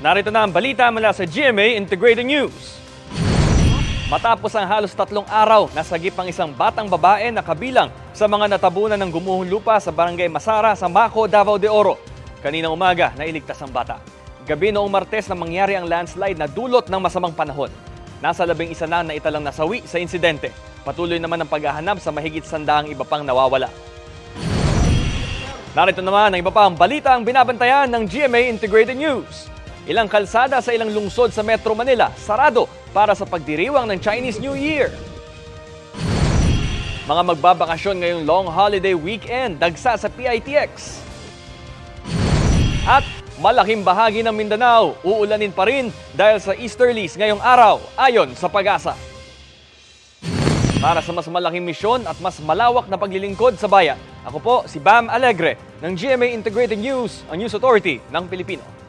Narito na ang balita mula sa GMA Integrated News. Matapos ang halos 3 araw, nasagip ang isang batang babae na kabilang sa mga natabunan ng gumuhong lupa sa Barangay Masara sa Maco, Davao de Oro. Kaninang umaga, nailigtas ang bata. Gabi noong Martes na mangyari ang landslide na dulot ng masamang panahon. Nasa 11 na naitalang nasawi sa insidente. Patuloy naman ang paghahanap sa mahigit 100 iba pang nawawala. Narito naman ang iba pang balita ang binabantayan ng GMA Integrated News. Ilang kalsada sa ilang lungsod sa Metro Manila sarado para sa pagdiriwang ng Chinese New Year. Mga magbabakasyon ngayong long holiday weekend dagsa sa PITX. At malaking bahagi ng Mindanao uulanin pa rin dahil sa easterlies ngayong araw ayon sa PAGASA. Para sa mas malaking misyon at mas malawak na paglilingkod sa bayan, ako po si Bam Alegre ng GMA Integrated News, ang News Authority ng Pilipino.